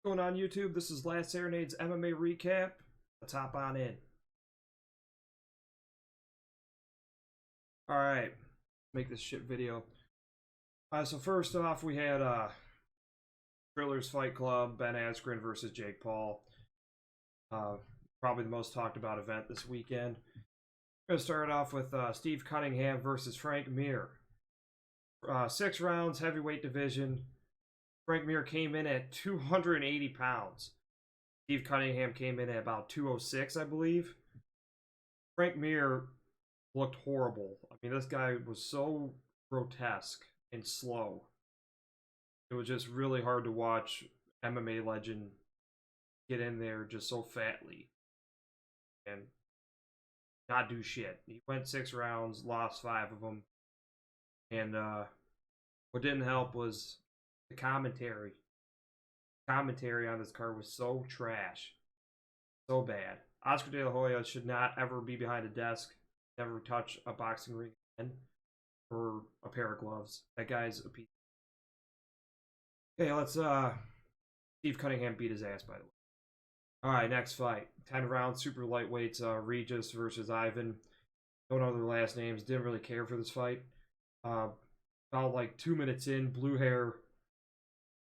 Going on YouTube? This is Last Serenade's MMA Recap. Let's hop on in. Alright, make this shit video. So first off, we had Thrillers Fight Club, Ben Askren versus Jake Paul. Probably the most talked about event this weekend. We're going to start off with Steve Cunningham versus Frank Mir. 6 rounds, heavyweight division. Frank Mir came in at 280 pounds. Steve Cunningham came in at about 206, I believe. Frank Mir looked horrible. I mean, this guy was so grotesque and slow. It was just really hard to watch MMA legend get in there just so fatly and not do shit. He went 6 rounds, lost 5 of them. And what didn't help was the commentary. Commentary on this card was so trash. So bad. Oscar De La Hoya should not ever be behind a desk, never touch a boxing ring again, or a pair of gloves. That guy's a piece. Okay, let's Steve Cunningham beat his ass, by the way. Alright, next fight. 10 rounds, super lightweights, Regis versus Ivan. Don't know their last names, didn't really care for this fight. About like 2 minutes in, blue hair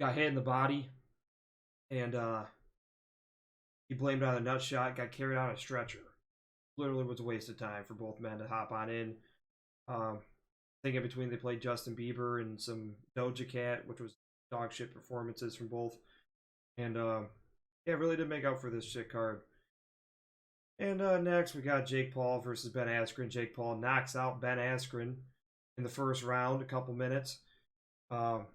got hit in the body, and he blamed it on a nut shot, got carried on a stretcher. Literally was a waste of time for both men to hop on in. I think in between they played Justin Bieber and some Doja Cat, which was dog shit performances from both. And yeah, really did make out for this shit card. And next we got Jake Paul versus Ben Askren. Jake Paul knocks out Ben Askren in the first round, a couple minutes. Ben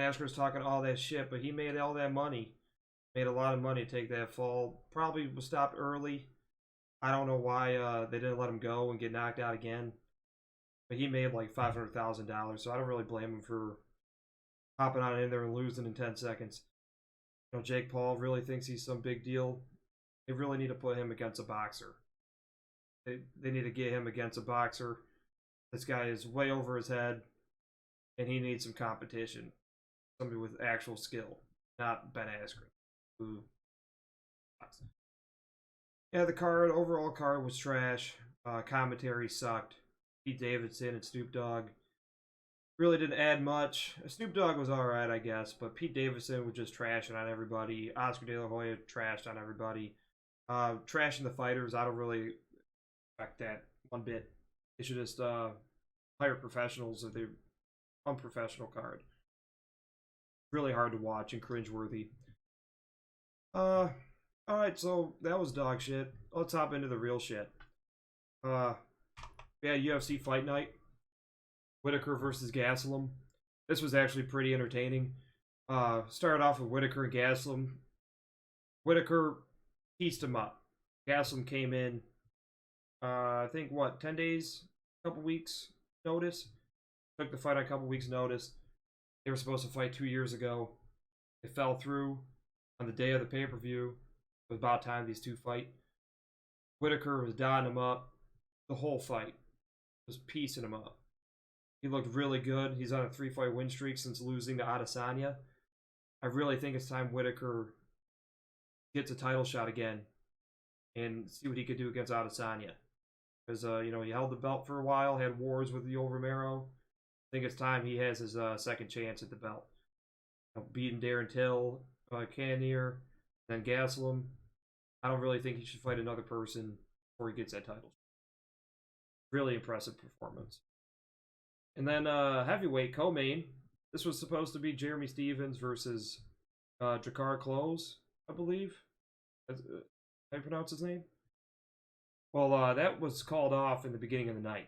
Askren's talking all that shit, but he made all that money. Made a lot of money to take that fall. Probably was stopped early. I don't know why they didn't let him go and get knocked out again. But he made like $500,000, so I don't really blame him for hopping on in there and losing in 10 seconds. You know, Jake Paul really thinks he's some big deal. They really need to put him against a boxer. They need to get him against a boxer. This guy is way over his head, and he needs some competition. Somebody with actual skill, not Ben Askren. Who? Yeah, the overall card was trash. Commentary sucked. Pete Davidson and Snoop Dogg really didn't add much. Snoop Dogg was alright, I guess, but Pete Davidson was just trashing on everybody. Oscar De La Hoya trashed on everybody. Trashing the fighters, I don't really expect that one bit. They should just hire professionals if they're unprofessional card. Really hard to watch and cringeworthy. Alright, so that was dog shit. Let's hop into the real shit. Yeah, UFC Fight Night. Whittaker versus Gastelum. This was actually pretty entertaining. Started off with Whittaker and Gastelum. Whittaker pieced him up. Gastelum came in, I think, what, 10 days? A couple weeks notice? Took the fight on a couple weeks notice. They were supposed to fight 2 years ago. They fell through on the day of the pay-per-view. It was about time these two fight. Whittaker was dotting him up the whole fight. Was piecing him up. He looked really good. He's on a 3-fight win streak since losing to ADESANYA. I really think it's time Whittaker gets a title shot again and see what he could do against ADESANYA. Because, you know, he held the belt for a while, had wars with Yoel Romero. I think it's time he has his second chance at the belt. Beating Darren Till, Cannonier, then Gastelum. I don't really think he should fight another person before he gets that title. Really impressive performance. And then heavyweight co-main. This was supposed to be Jeremy Stephens versus Jakar Close, I believe. How do you pronounce his name? Well, that was called off in the beginning of the night.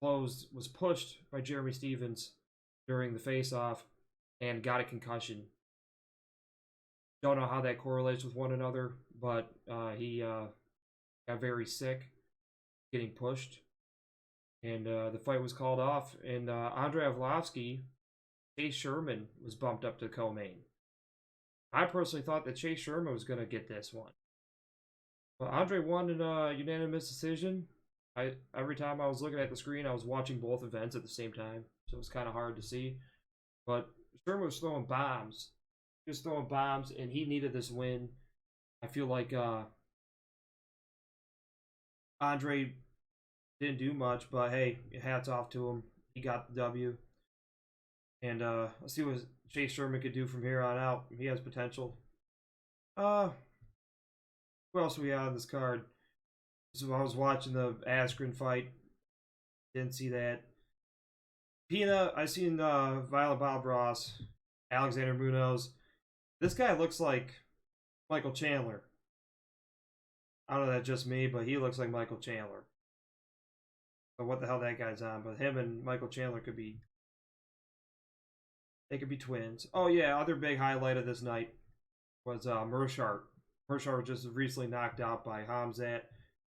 Close was pushed by Jeremy Stephens during the face-off and got a concussion. Don't know how that correlates with one another, but he got very sick, getting pushed. And the fight was called off, and Andrei Arlovski, Chase Sherman was bumped up to co-main. I personally thought that Chase Sherman was going to get this one. But Andre won in a unanimous decision. Every time I was looking at the screen, I was watching both events at the same time, so it was kind of hard to see. But Sherman was throwing bombs. He was throwing bombs, and he needed this win. I feel like Andre didn't do much, but hey, hats off to him. He got the W. And let's see what Chase Sherman could do from here on out. He has potential. Who else we got on this card? So I was watching the ASKREN fight. Didn't see that. Pina, I seen Violet Bob Ross, Alexander Munoz. This guy looks like Michael Chandler. I don't know if that's just me, but he looks like Michael Chandler. So what the hell that guy's on? But him and Michael Chandler could be... They could be twins. Oh yeah, other big highlight of this night was Mershart. Mershart was just recently knocked out by Hamzat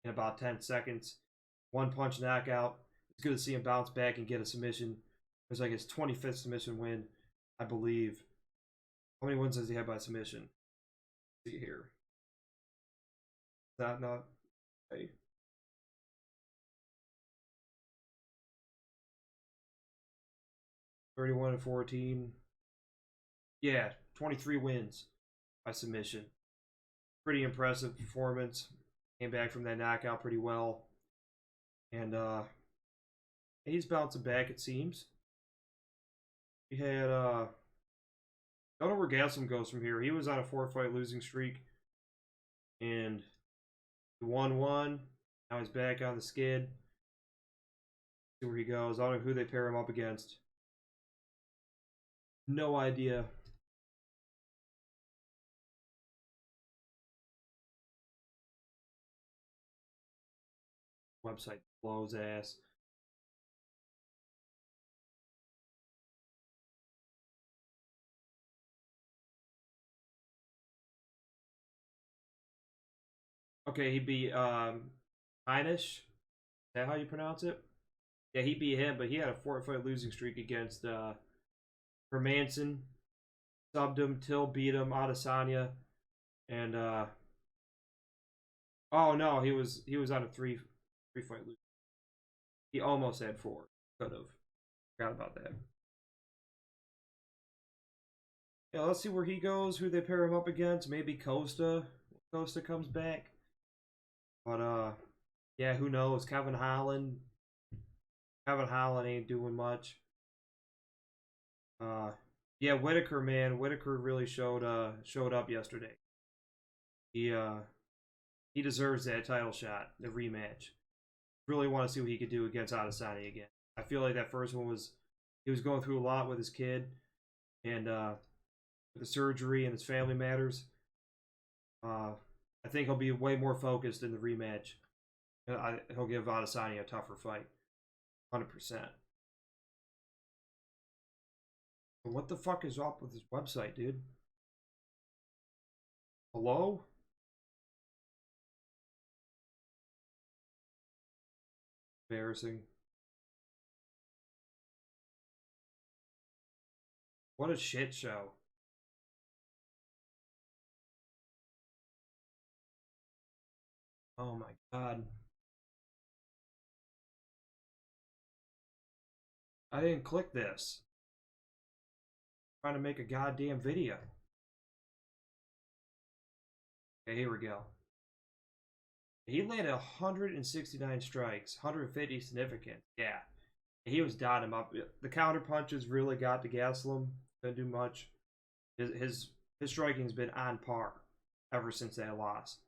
in about 10 seconds. One punch knockout. It's good to see him bounce back and get a submission. It was like his 25th submission win, I believe. How many wins does he have by submission? Let's see here. Not okay. 31-14. Yeah, 23 wins by submission. Pretty impressive performance. Came back from that knockout pretty well. And he's bouncing back, it seems. We had don't know where Gaslam goes from here. He was on a 4-fight losing streak. And he won one. Now he's back on the skid. See where he goes. I don't know who they pair him up against. No idea. Website blows ass. Okay, he beat Heinisch. Is that how you pronounce it? Yeah, he beat him, but he had a 4-fight losing streak against Hermanson. Subbed him, Till beat him, Adesanya, and oh no, he was on a 3-fight losing. He almost had 4. Could have. Forgot about that. Yeah, let's see where he goes, who they pair him up against. Maybe Costa. Costa comes back. But yeah, who knows? Kevin Holland ain't doing much. Yeah, Whittaker, man, Whittaker really showed up yesterday. He deserves that title shot, the rematch. Really want to see what he could do against Adesanya again. I feel like that first one he was going through a lot with his kid, and with the surgery and his family matters. I think he'll be way more focused in the rematch. He'll give Adesanya a tougher fight, 100%. But what the fuck is up with this website, dude? Hello? Embarrassing. What a shit show. Oh my god. I didn't click this. I'm trying to make a goddamn video. Okay, here we go. He landed 169 strikes, 150 significant. Yeah. He was dotting him up. The counter punches really got to Gaslam. Didn't do much. His striking's been on par ever since that loss.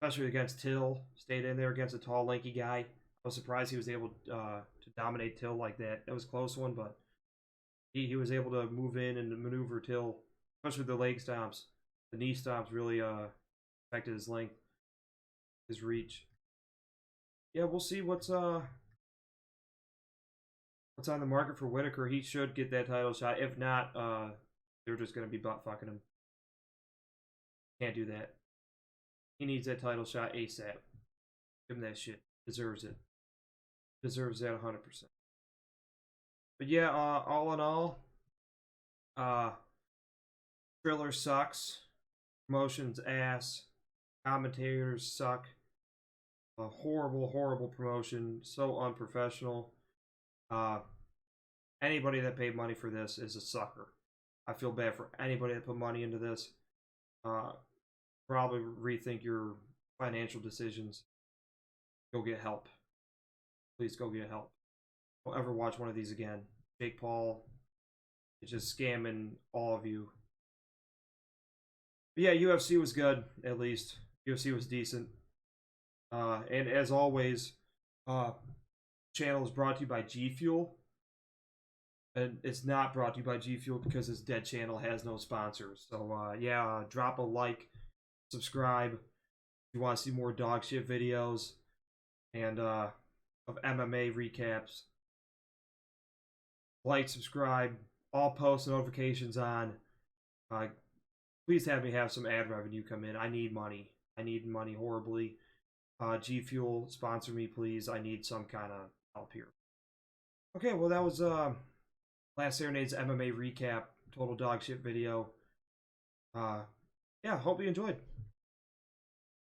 Especially against Till. Stayed in there against a tall, lanky guy. I was surprised he was able to dominate Till like that. It was a close one, but he was able to move in and maneuver Till, especially the leg stomps. The knee stomps really affected his length, his reach. Yeah, we'll see what's on the market for Whittaker. He should get that title shot. If not, they're just gonna be butt fucking him. Can't do that. He needs that title shot ASAP. Give him that shit. Deserves it. Deserves that 100%. But yeah, all in all, Triller sucks. Promotion's ass. Commentators suck. A horrible, horrible promotion. So unprofessional. Anybody that paid money for this is a sucker. I feel bad for anybody that put money into this. Probably rethink your financial decisions. Go get help. Please go get help. Don't ever watch one of these again. Jake Paul is just scamming all of you. But yeah, UFC was good, at least. UFC was decent. And as always, channel is brought to you by G Fuel. And it's not brought to you by G Fuel because this dead channel has no sponsors. So yeah, drop a like, subscribe if you want to see more dog shit videos and of MMA recaps. Like, subscribe, all post notifications on. Please have me have some ad revenue come in. I need money. I need money horribly. G Fuel, sponsor me, please. I need some kind of help here. Okay, well, that was Last Serenade's MMA Recap, total dog shit video. Yeah, hope you enjoyed.